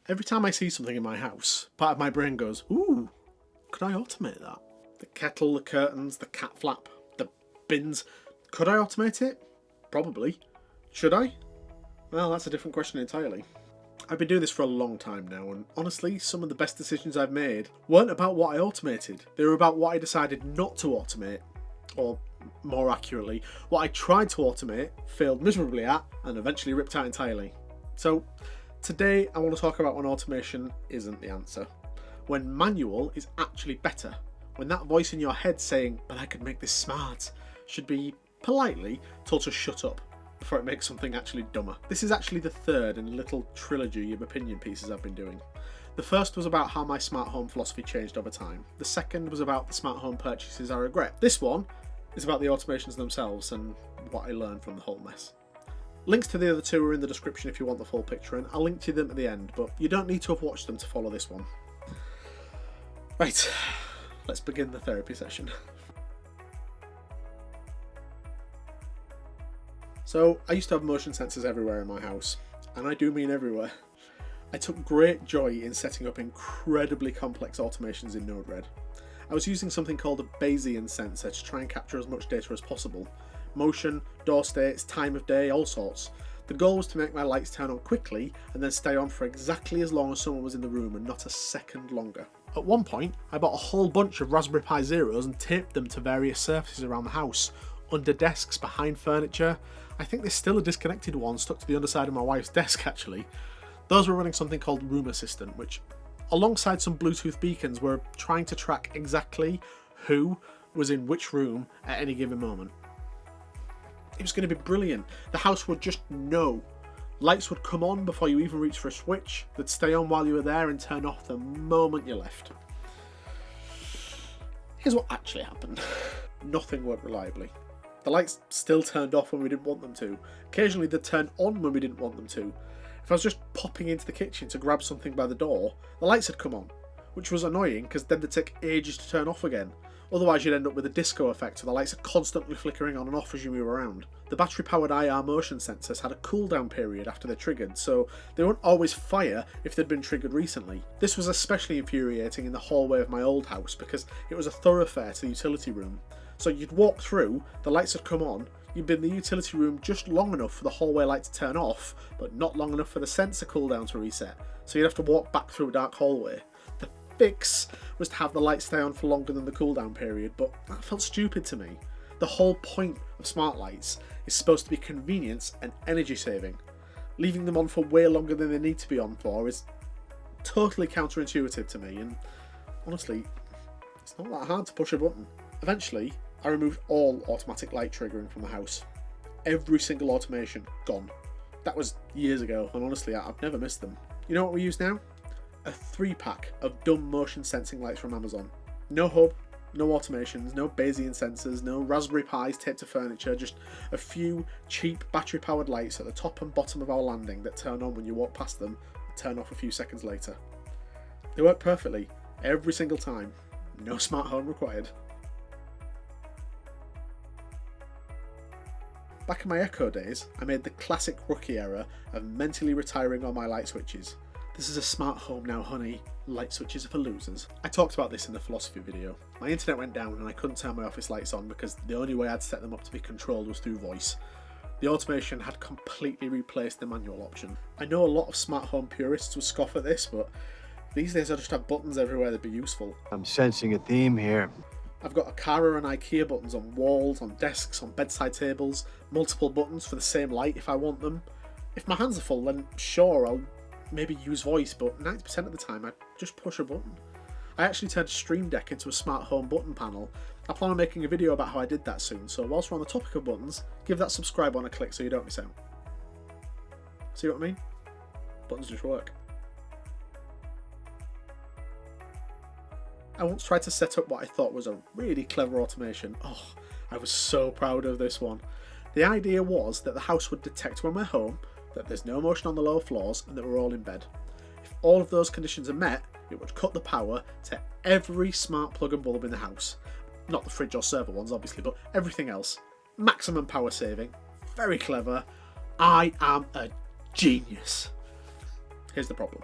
Every time I see something in my house, part of my brain goes, ooh, could I automate that? The kettle, the curtains, the cat flap, the bins. Could I automate it? Probably. Should I? Well, that's a different question entirely. I've been doing this for a long time now, and honestly, some of the best decisions I've made weren't about what I automated. They were about what I decided not to automate. Or, more accurately, what I tried to automate, failed miserably at, and eventually ripped out entirely. So, today I want to talk about when automation isn't the answer. When manual is actually better. When that voice in your head saying, but I could make this smart, should be politely told to shut up before it makes something actually dumber. This is actually the third in a little trilogy of opinion pieces I've been doing. The first was about how my smart home philosophy changed over time. The second was about the smart home purchases I regret. This one is about the automations themselves and what I learned from the whole mess. Links to the other two are in the description if you want the full picture, and I'll link to them at the end, but you don't need to have watched them to follow this one. Right, let's begin the therapy session. So, I used to have motion sensors everywhere in my house, and I do mean everywhere. I took great joy in setting up incredibly complex automations in Node-RED. I was using something called a Bayesian sensor to try and capture as much data as possible. Motion, door states, time of day, all sorts. The goal was to make my lights turn on quickly and then stay on for exactly as long as someone was in the room and not a second longer. At one point, I bought a whole bunch of Raspberry Pi Zeros and taped them to various surfaces around the house, under desks, behind furniture. I think there's still a disconnected one stuck to the underside of my wife's desk actually. Those were running something called Room Assistant, which, alongside some Bluetooth beacons, were trying to track exactly who was in which room at any given moment. It was going to be brilliant. The house would just know. Lights would come on before you even reached for a switch. They'd stay on while you were there and turn off the moment you left. Here's what actually happened. Nothing worked reliably. The lights still turned off when we didn't want them to. Occasionally they'd turn on when we didn't want them to. If I was just popping into the kitchen to grab something by the door, the lights had come on, which was annoying because then they'd take ages to turn off again. Otherwise you'd end up with a disco effect so the lights are constantly flickering on and off as you move around. The battery-powered IR motion sensors had a cooldown period after they triggered, so they wouldn't always fire if they'd been triggered recently. This was especially infuriating in the hallway of my old house because it was a thoroughfare to the utility room. So you'd walk through, the lights had come on, you'd been in the utility room just long enough for the hallway light to turn off, but not long enough for the sensor cooldown to reset, so you'd have to walk back through a dark hallway. The fix was to have the lights stay on for longer than the cooldown period, but that felt stupid to me. The whole point of smart lights is supposed to be convenience and energy saving. Leaving them on for way longer than they need to be on for is totally counterintuitive to me, and honestly, it's not that hard to push a button. Eventually, I removed all automatic light triggering from the house. Every single automation, gone. That was years ago, and honestly, I've never missed them. You know what we use now? A 3-pack of dumb motion sensing lights from Amazon. No hub, no automations, no Bayesian sensors, no Raspberry Pis taped to furniture, just a few cheap battery-powered lights at the top and bottom of our landing that turn on when you walk past them and turn off a few seconds later. They work perfectly, every single time. No smart home required. Back in my Echo days, I made the classic rookie error of mentally retiring all my light switches. This is a smart home now, honey. Light switches are for losers. I talked about this in the philosophy video. My internet went down and I couldn't turn my office lights on because the only way I'd set them up to be controlled was through voice. The automation had completely replaced the manual option. I know a lot of smart home purists would scoff at this, but these days I just have buttons everywhere that'd be useful. I'm sensing a theme here. I've got Akara and IKEA buttons on walls, on desks, on bedside tables, multiple buttons for the same light if I want them. If my hands are full, then sure, I'll maybe use voice, but 90% of the time I just push a button. I actually turned Stream Deck into a smart home button panel. I plan on making a video about how I did that soon, so whilst we're on the topic of buttons, give that subscribe on a click so you don't miss out. See what I mean? Buttons just work. I once tried to set up what I thought was a really clever automation. Oh, I was so proud of this one. The idea was that the house would detect when we're home, that there's no motion on the lower floors, and that we're all in bed. If all of those conditions are met, it would cut the power to every smart plug and bulb in the house. Not the fridge or server ones, obviously, but everything else. Maximum power saving. Very clever. I am a genius. Here's the problem.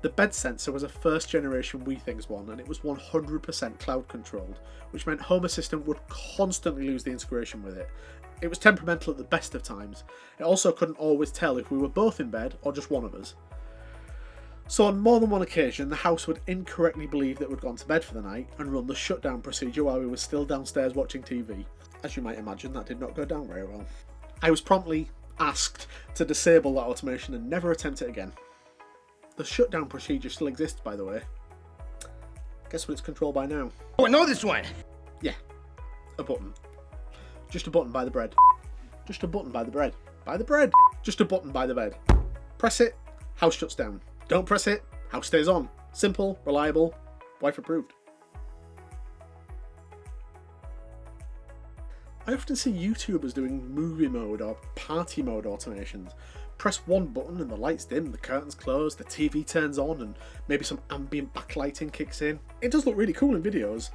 The bed sensor was a first generation WeThings one, and it was 100% cloud controlled, which meant Home Assistant would constantly lose the integration with it. It was temperamental at the best of times. It also couldn't always tell if we were both in bed or just one of us. So on more than one occasion, the house would incorrectly believe that we'd gone to bed for the night and run the shutdown procedure while we were still downstairs watching TV. As you might imagine, that did not go down very well. I was promptly asked to disable that automation and never attempt it again. The shutdown procedure still exists, by the way. Guess what it's controlled by now? Oh, I know this one! Yeah, a button. Just a button by the bread. Just a button by the bread. By the bread! Just a button by the bed. Press it, house shuts down. Don't press it, house stays on. Simple, reliable, wife approved. I often see YouTubers doing movie mode or party mode automations. Press one button and the lights dim, the curtains close, the TV turns on, and maybe some ambient backlighting kicks in. It does look really cool in videos,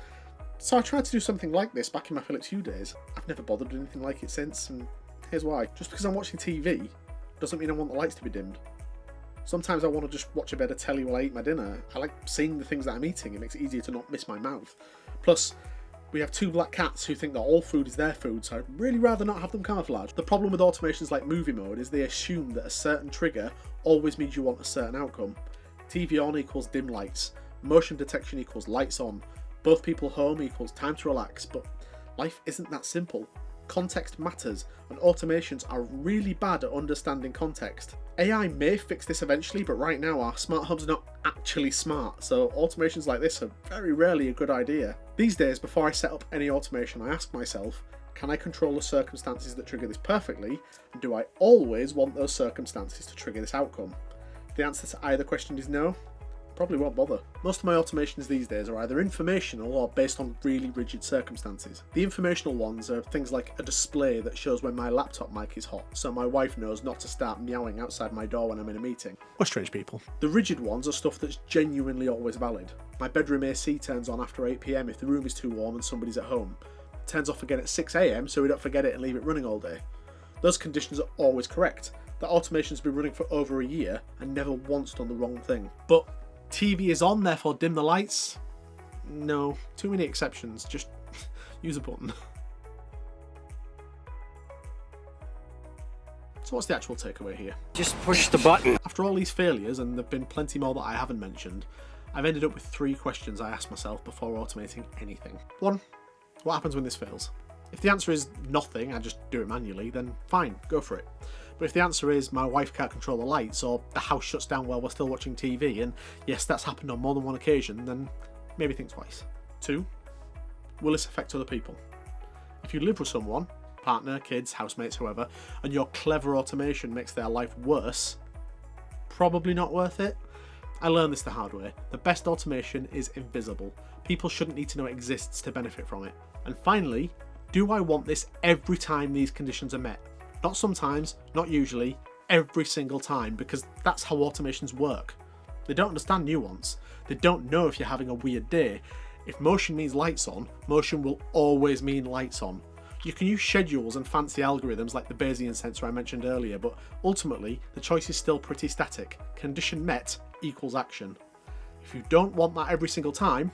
so I tried to do something like this back in my Philips Hue days. I've never bothered with anything like it since, and here's why. Just because I'm watching TV doesn't mean I want the lights to be dimmed. Sometimes I want to just watch a bit of telly while I eat my dinner. I like seeing the things that I'm eating, it makes it easier to not miss my mouth. Plus, we have two black cats who think that all food is their food, so I'd really rather not have them camouflaged. The problem with automations like movie mode is they assume that a certain trigger always means you want a certain outcome. TV on equals dim lights, motion detection equals lights on, both people home equals time to relax, but life isn't that simple. Context matters, and automations are really bad at understanding context. AI may fix this eventually, but right now our smart homes are not actually smart, so automations like this are very rarely a good idea. These days, before I set up any automation, I ask myself, can I control the circumstances that trigger this perfectly, and do I always want those circumstances to trigger this outcome? If the answer to either question is no, probably won't bother. Most of my automations these days are either informational or based on really rigid circumstances. The informational ones are things like a display that shows when my laptop mic is hot, so my wife knows not to start meowing outside my door when I'm in a meeting. We're strange people. The rigid ones are stuff that's genuinely always valid. My bedroom AC turns on after 8 PM if the room is too warm and somebody's at home. It turns off again at 6 AM so we don't forget it and leave it running all day. Those conditions are always correct. That automation's been running for over a year and never once done the wrong thing. But TV is on, therefore dim the lights? No, too many exceptions, just use a button. So what's the actual takeaway here? Just push the button. After all these failures, and there've been plenty more that I haven't mentioned, I've ended up with 3 questions I ask myself before automating anything. 1, what happens when this fails? If the answer is nothing, I just do it manually, then fine, go for it. But if the answer is my wife can't control the lights, or the house shuts down while we're still watching TV, and yes, that's happened on more than one occasion, then maybe think twice. 2, will this affect other people? If you live with someone, partner, kids, housemates, whoever, and your clever automation makes their life worse, probably not worth it. I learned this the hard way. The best automation is invisible. People shouldn't need to know it exists to benefit from it. And finally, do I want this every time these conditions are met? Not sometimes, not usually, every single time, because that's how automations work. They don't understand nuance. They don't know if you're having a weird day. If motion means lights on, motion will always mean lights on. You can use schedules and fancy algorithms like the Bayesian sensor I mentioned earlier, but ultimately the choice is still pretty static. Condition met equals action. If you don't want that every single time,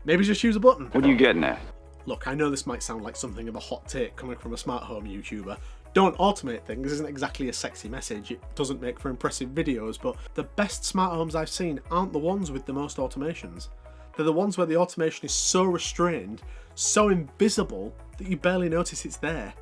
maybe just use a button. What are you getting at? Look, I know this might sound like something of a hot take coming from a smart home YouTuber. Don't automate things isn't exactly a sexy message, it doesn't make for impressive videos, but the best smart homes I've seen aren't the ones with the most automations. They're the ones where the automation is so restrained, so invisible, that you barely notice it's there.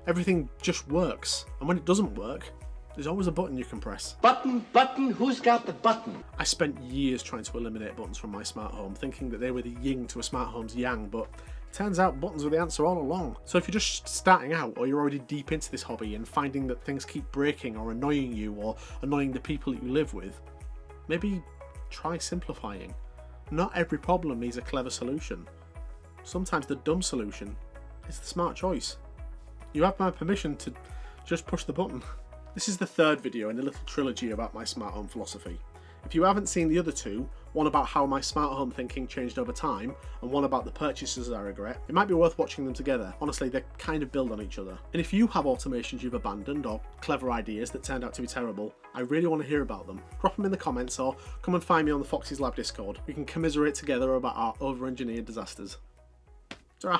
Everything just works, and when it doesn't work, there's always a button you can press. Button, who's got the button? I spent years trying to eliminate buttons from my smart home, thinking that they were the yin to a smart home's yang, but turns out buttons were the answer all along. So if you're just starting out, or you're already deep into this hobby and finding that things keep breaking or annoying you or annoying the people that you live with, maybe try simplifying. Not every problem needs a clever solution. Sometimes the dumb solution is the smart choice. You have my permission to just push the button. This is the 3rd video in a little trilogy about my smart home philosophy. If you haven't seen the other 2, one about how my smart home thinking changed over time, and one about the purchases I regret, it might be worth watching them together. Honestly, they kind of build on each other. And if you have automations you've abandoned, or clever ideas that turned out to be terrible, I really want to hear about them. Drop them in the comments or come and find me on the Foxy's Lab Discord. We can commiserate together about our over-engineered disasters. Ta-ra!